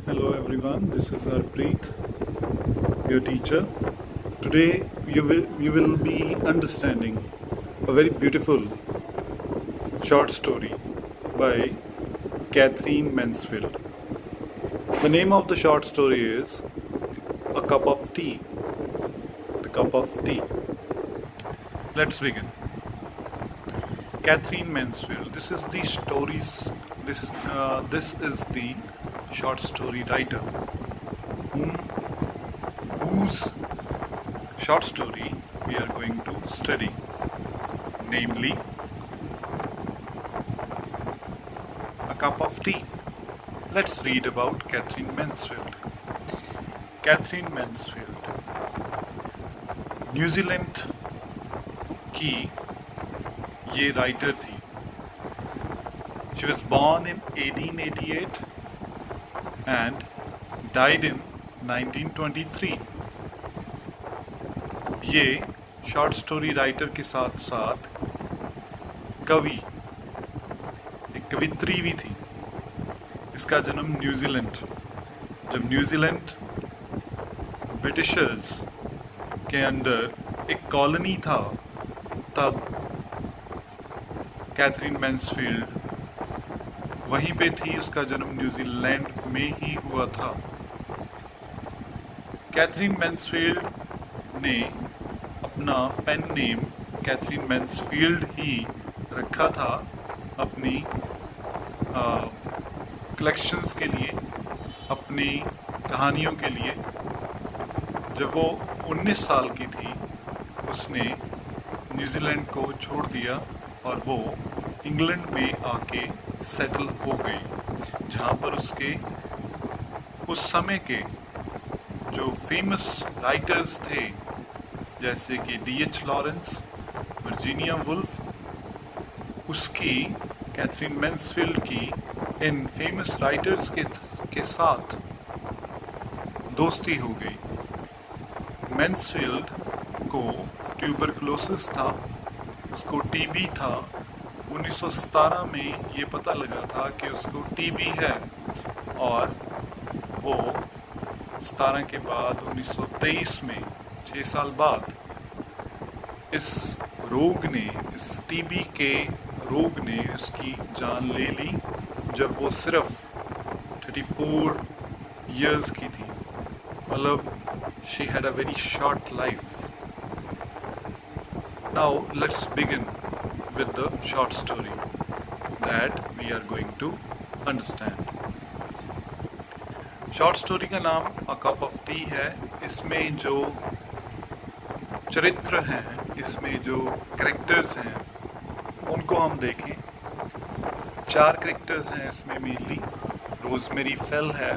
Hello everyone, this is Harpreet, your teacher. Today you will be understanding a very beautiful short story by Catherine Mansfield. The name of the short story is A Cup of Tea. The Cup of Tea. Let's begin. Catherine Mansfield. This is the stories. This is the short story writer whose short story we are going to study, namely A Cup of Tea. Let's read about Catherine Mansfield. Catherine Mansfield New Zealand की ये writer थी. She was born in 1888 and died in 1923. ये short story writer के साथ साथ कवि, एक कवित्री भी थी. इसका जन्म न्यूजीलैंड, जब न्यूजीलैंड ब्रिटिशर्स के अंडर एक कॉलोनी था, तब कैथरीन मैन्सफील्ड वहीं पे थी. उसका जन्म न्यूजीलैंड में ही हुआ था. कैथरीन मैन्सफील्ड ने अपना पेन नेम कैथरीन मैन्सफील्ड ही रखा था अपनी कलेक्शंस के लिए, अपनी कहानियों के लिए. जब वो 19 साल की थी, उसने न्यूजीलैंड को छोड़ दिया और वो इंग्लैंड में आके सेटल हो गई, जहाँ पर उसके उस समय के जो फेमस राइटर्स थे, जैसे कि D.H. लॉरेंस, वर्जीनिया वुल्फ, उसकी कैथरीन मैन्सफील्ड की इन फेमस राइटर्स के साथ दोस्ती हो गई. मैन्सफील्ड को ट्यूबरकुलोसिस था, उसको टीबी था. 1917 में ये पता लगा था कि उसको टीबी है, और वो 17 के बाद 1923 में 6 साल बाद इस रोग ने, इस टीबी के रोग ने उसकी जान ले ली, जब वो सिर्फ 34 इयर्स की थी. मतलब she had a very short life. Now let's begin with the short story that we are going to understand. Short story का नाम अ कप ऑफ टी है. इसमें जो चरित्र हैं, इसमें जो कैरेक्टर्स हैं, उनको हम देखें. 4 कैरेक्टर्स हैं इसमें मेनली. रोजमेरी फेल है,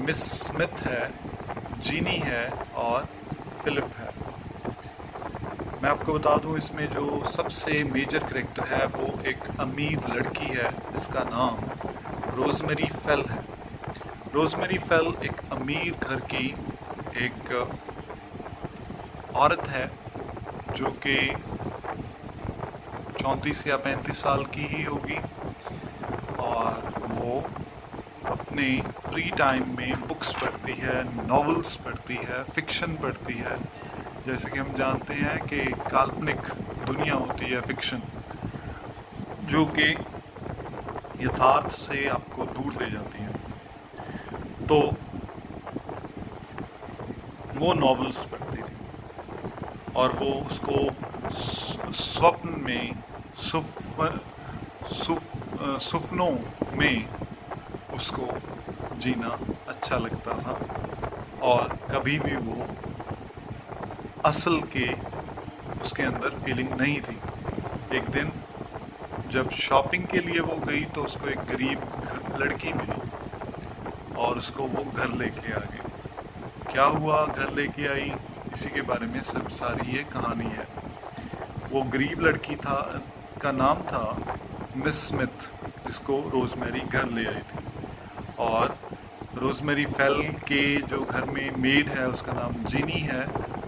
मिस स्मिथ है, जीनी है और फिलिप है. मैं आपको बता दूं, इसमें जो सबसे मेजर कैरेक्टर है वो एक अमीर लड़की है जिसका नाम रोजमेरी फेल है. रोजमेरी फेल एक अमीर घर की एक औरत है जो कि 34 या 35 साल की ही होगी, और वो अपने फ्री टाइम में बुक्स पढ़ती है, नॉवेल्स पढ़ती है, फिक्शन पढ़ती है. जैसे कि हम जानते हैं कि काल्पनिक दुनिया होती है फिक्शन, जो कि यथार्थ से आपको दूर ले जाती है. तो वो नॉवेल्स पढ़ती थी और वो उसको स्वप्न में, सुपनों में उसको जीना अच्छा लगता था, और कभी भी वो असल के उसके अंदर फीलिंग नहीं थी. एक दिन जब शॉपिंग के लिए वो गई तो उसको एक गरीब लड़की मिली और उसको वो घर लेके आ गई. क्या हुआ, घर लेके आई, इसी के बारे में सब सारी ये कहानी है. वो गरीब लड़की था, का नाम था मिस स्मिथ, जिसको रोजमेरी घर ले आई थी. और रोजमेरी फेल के जो घर में मेड है उसका नाम जीनी है,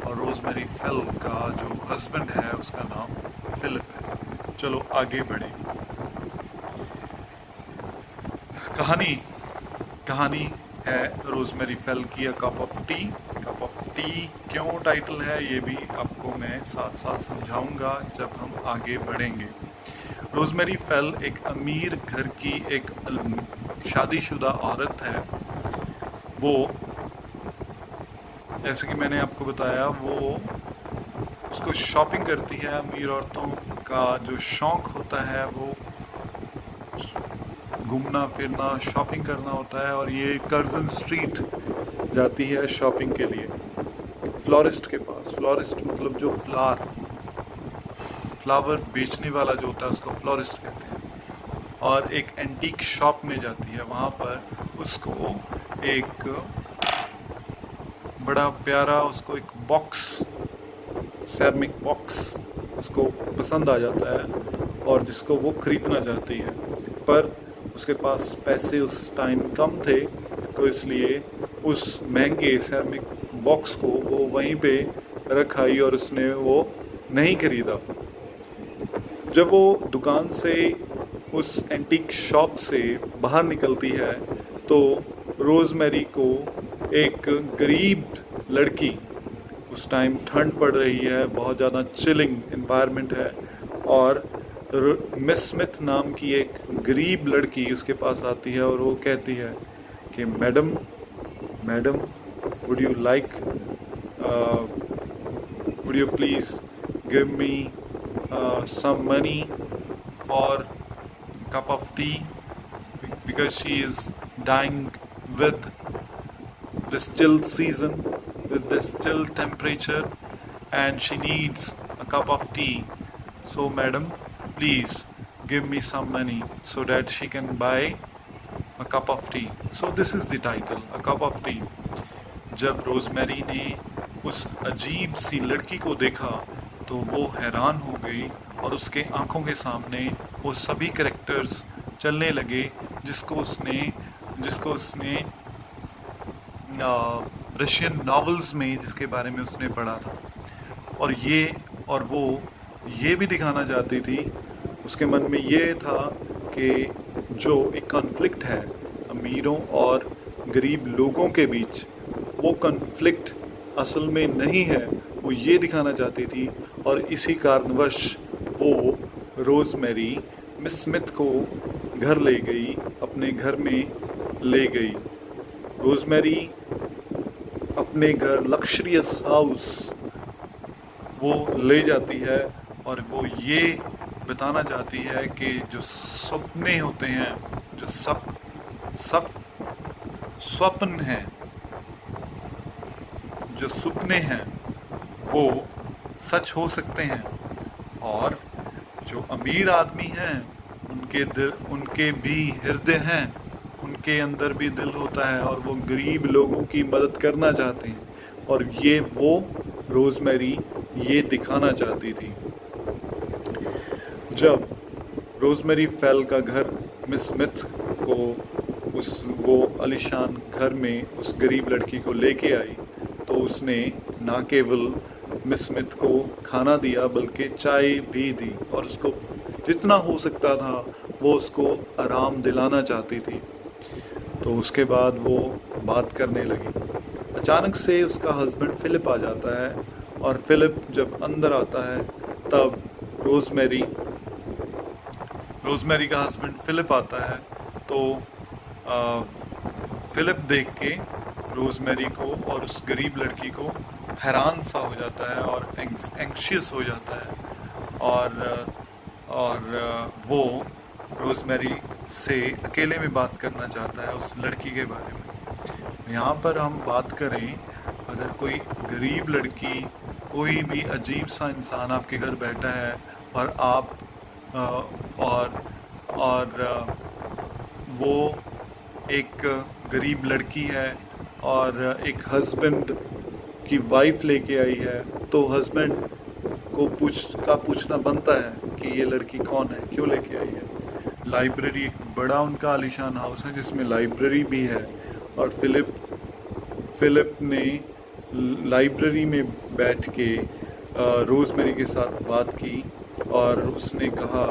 और रोजमेरी फेल का जो हस्बैंड है उसका नाम फिलिप है. चलो आगे बढ़े. कहानी कहानी है रोजमेरी फेल की a cup of T. Cup of T क्यों टाइटल है ये भी आपको मैं साथ साथ समझाऊंगा जब हम आगे बढ़ेंगे। रोजमेरी फेल एक अमीर घर की एक शादीशुदा औरत है। वो, जैसे कि मैंने आपको बताया, वो उसको शॉपिंग करती है। अमीर औरतों का जो शौक़ होता है वो घूमना फिरना, शॉपिंग करना होता है। और ये कर्जन स्ट्रीट जाती है शॉपिंग के लिए फ्लोरिस्ट के पास। फ्लोरिस्ट मतलब जो फ्लावर बेचने वाला जो होता है उसको फ्लोरिस्ट कहते हैं। और एक एंटीक शॉप में जाती है। वहाँ पर उसको एक बड़ा प्यारा उसको एक बॉक्स, सेरामिक बॉक्स उसको पसंद आ जाता है और जिसको वो ख़रीदना चाहती है। पर उसके पास पैसे उस टाइम कम थे, तो इसलिए उस महंगे सेरामिक बॉक्स को वो वहीं पे रख आई और उसने वो नहीं ख़रीदा। जब वो दुकान से, उस एंटीक शॉप से बाहर निकलती है तो रोजमेरी को एक गरीब लड़की, उस टाइम ठंड पड़ रही है, बहुत ज़्यादा चिलिंग एनवायरनमेंट है, और मिस स्मिथ नाम की एक गरीब लड़की उसके पास आती है और वो कहती है कि madam would you please give me some money for cup of tea because she is dying with this chill season, with this chill temperature, and she needs a cup of tea. So madam, please give me some money so that she can buy a cup of tea. So this is the title, a cup of tea. जब rosemary ने उस अजीब सी लड़की को देखा तो वो हैरान हो गई और उसके आंखों के सामने वो सभी कैरेक्टर्स चलने लगे जिसको उसने रशियन नॉवेल्स में जिसके बारे में उसने पढ़ा था। और वो ये भी दिखाना चाहती थी, उसके मन में ये था कि जो एक कॉन्फ्लिक्ट है अमीरों और गरीब लोगों के बीच, वो कॉन्फ्लिक्ट असल में नहीं है, वो ये दिखाना चाहती थी। और इसी कारणवश वो रोजमेरी मिस स्मिथ को घर ले गई, अपने घर में ले गई। रोजमेरी अपने घर लक्जरियस हाउस वो ले जाती है और वो ये बताना चाहती है कि जो सपने होते हैं, जो स्वप्न हैं, जो सुपने हैं वो सच हो सकते हैं। और जो अमीर आदमी हैं उनके भी हृदय हैं, उनके अंदर भी दिल होता है और वो गरीब लोगों की मदद करना चाहते हैं। और ये वो रोजमेरी ये दिखाना चाहती थी। जब रोजमेरी फेल का घर मिस स्मिथ को वो आलीशान घर में उस गरीब लड़की को लेके आई तो उसने ना केवल मिस स्मिथ को खाना दिया बल्कि चाय भी दी और उसको जितना हो सकता था वो उसको आराम दिलाना चाहती थी। तो उसके बाद वो बात करने लगी। अचानक से उसका हस्बैंड फिलिप आ जाता है और फिलिप जब अंदर आता है तब रोजमेरी का हस्बैंड फिलिप आता है तो फिलिप देख के रोजमेरी को और उस गरीब लड़की को हैरान सा हो जाता है और एंग्शियस हो जाता है और वो रोजमेरी से अकेले में बात करना चाहता है उस लड़की के बारे में। यहाँ पर हम बात करें, अगर कोई गरीब लड़की, कोई भी अजीब सा इंसान आपके घर बैठा है और आप वो एक गरीब लड़की है और एक हस्बैंड की वाइफ लेके आई है, तो हस्बैंड को पूछना बनता है कि ये लड़की कौन है, क्यों लेके आई है। लाइब्रेरी, एक बड़ा उनका आलीशान हाउस है जिसमें लाइब्रेरी भी है और फिलिप ने लाइब्रेरी में बैठ के रोजमेरी के साथ बात की और उसने कहा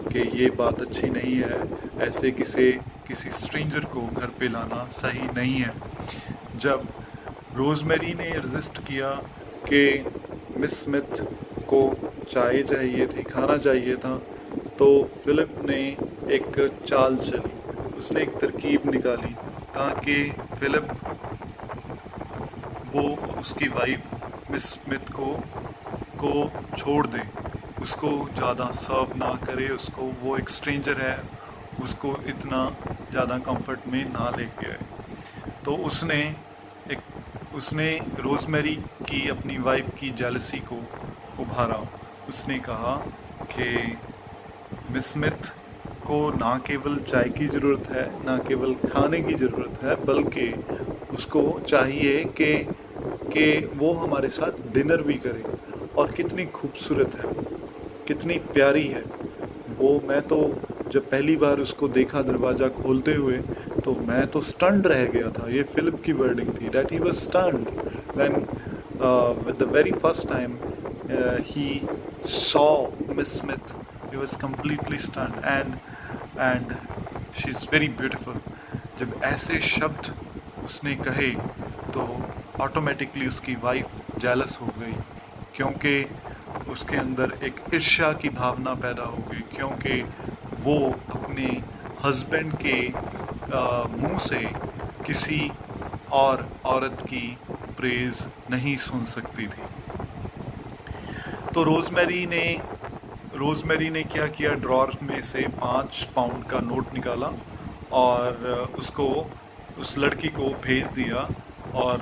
कि ये बात अच्छी नहीं है, ऐसे किसी स्ट्रेंजर को घर पे लाना सही नहीं है। जब रोज़मेरी ने रजिस्ट किया कि मिस स्मिथ को चाय चाहिए थी, खाना चाहिए था, तो फिलिप ने एक चाल चली, उसने एक तरकीब निकाली ताकि फिलिप वो उसकी वाइफ मिस स्मिथ को छोड़ दे, उसको ज़्यादा सर्व ना करे, उसको, वो एक स्ट्रेंजर है, उसको इतना ज़्यादा कंफर्ट में ना लेके आए। तो उसने रोज़मेरी की अपनी वाइफ की जेलसी को उभारा। उसने कहा कि मिस स्मिथ को ना केवल चाय की ज़रूरत है, ना केवल खाने की ज़रूरत है, बल्कि उसको चाहिए कि वो हमारे साथ डिनर भी करे। और कितनी खूबसूरत है, कितनी प्यारी है वो। मैं तो जब पहली बार उसको देखा दरवाज़ा खोलते हुए, तो मैं तो स्टन्ड रह गया था। ये फिलिप की वर्डिंग थी, that he was stunned when with the very first time he saw miss Smith, he was completely stunned and she is very beautiful. जब ऐसे शब्द उसने कहे तो ऑटोमेटिकली उसकी वाइफ जेलस हो गई, क्योंकि उसके अंदर एक ईर्ष्या की भावना पैदा हो गई, क्योंकि वो अपने हस्बैंड के मुंह से किसी और औरत की प्रेज़ नहीं सुन सकती थी। तो रोज़मेरी ने क्या किया, ड्रॉर में से 5 पाउंड का नोट निकाला और उसको, उस लड़की को भेज दिया और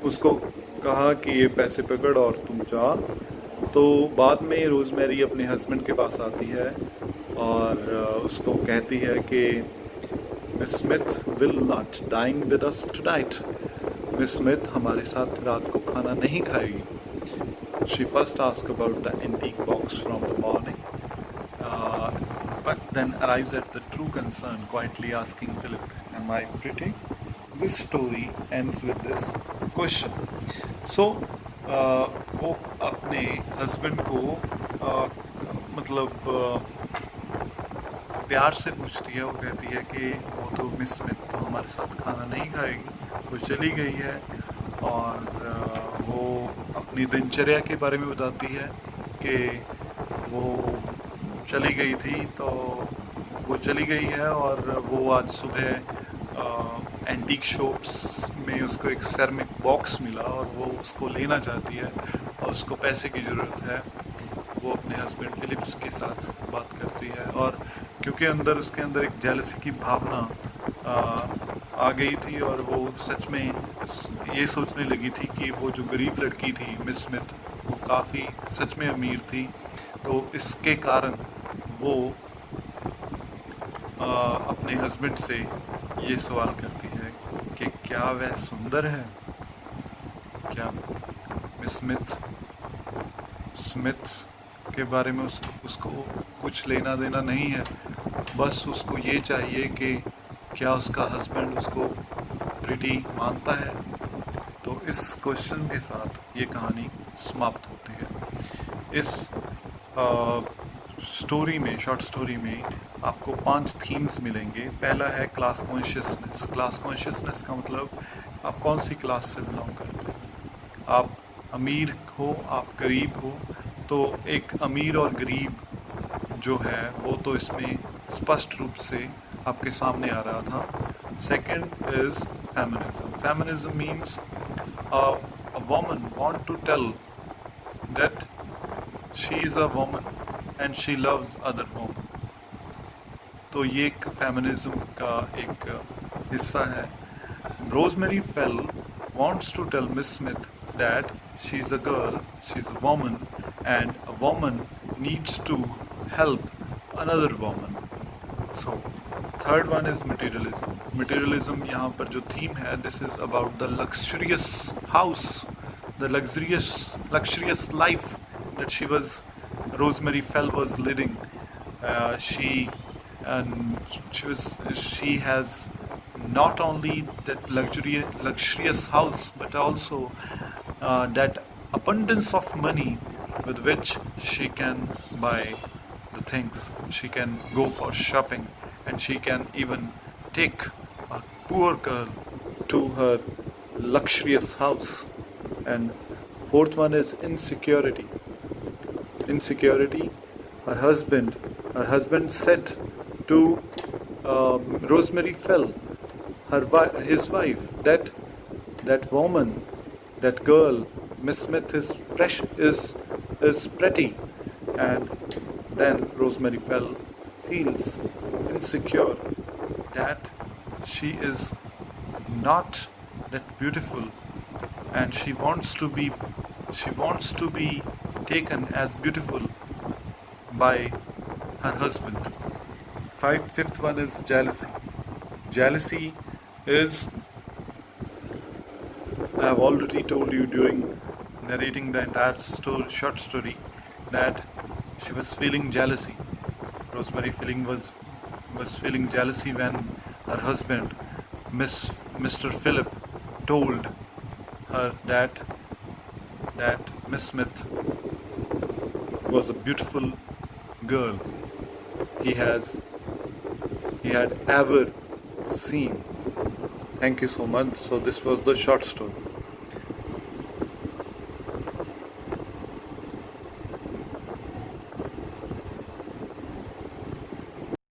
उसको कहा कि ये पैसे पकड़ और तुम जा। तो बाद में रोज़मेरी अपने हस्बैंड के पास आती है और उसको कहती है कि Miss Smith will not dine with us tonight. Miss Smith हमारे साथ रात को खाना नहीं खाएगी। She first ask about the antique box from the morning, but then arrives at the true concern, quietly asking Philip, "Am I pretty?" This story ends with this question. So, वो अपने husband को प्यार से पूछती है। वो कहती है कि वो तो मिस स्मिथ तो हमारे साथ खाना नहीं खाएगी, वो चली गई है। और वो अपनी दिनचर्या के बारे में बताती है कि वो चली गई थी, तो वो चली गई है और वो आज सुबह एंटीक शॉप्स में उसको एक सेरेमिक बॉक्स मिला और वो उसको लेना चाहती है और उसको पैसे की ज़रूरत है। वो अपने हस्बैंड फिलिप्स के साथ बात करती है और क्योंकि उसके अंदर एक जेलसी की भावना आ गई थी और वो सच में ये सोचने लगी थी कि वो जो गरीब लड़की थी मिस स्मिथ, वो काफ़ी सच में अमीर थी। तो इसके कारण वो अपने हस्बैंड से ये सवाल करती है कि क्या वह सुंदर है, क्या मिस स्मिथ के बारे में उसको कुछ लेना देना नहीं है, बस उसको ये चाहिए कि क्या उसका हस्बैंड उसको प्रिटी मानता है। तो इस क्वेश्चन के साथ ये कहानी समाप्त होती है। इस स्टोरी में, शॉर्ट स्टोरी में आपको 5 थीम्स मिलेंगे। पहला है क्लास कॉन्शियसनेस। क्लास कॉन्शियसनेस का मतलब आप कौन सी क्लास से बिलोंग करते हैं। आप अमीर हो, आप गरीब हो, तो एक अमीर और गरीब जो है वो तो इसमें स्पष्ट रूप से आपके सामने आ रहा था। Second is feminism. Feminism means a woman want to tell that she is a woman and she loves other women. तो ये एक फेमिनिज्म का एक हिस्सा है। Rosemary fail wants to tell Miss Smith that she is a girl, she is a woman and a woman needs to help another woman. So third one is materialism. Materialism यहाँ पर जो theme है, this is about the luxurious house, the luxurious life that Rosemary Fell was living. She has not only that luxurious house, but also that abundance of money with which she can buy the things she can go for shopping, and she can even take a poor girl to her luxurious house. And fourth one is insecurity. Insecurity. Her husband said to Rosemary Fell, his wife, that woman, that girl, Miss Smith is pretty, and then Rosemary Fell feels insecure that she is not that beautiful, and she wants to be taken as beautiful by her husband. Fifth one is jealousy. Jealousy is, I have already told you during narrating the entire short story, that she was feeling jealousy. Rosemary was feeling jealousy when her husband, Mr. Philip, told her that Miss Smith was a beautiful girl he had ever seen. Thank you so much. So this was the short story.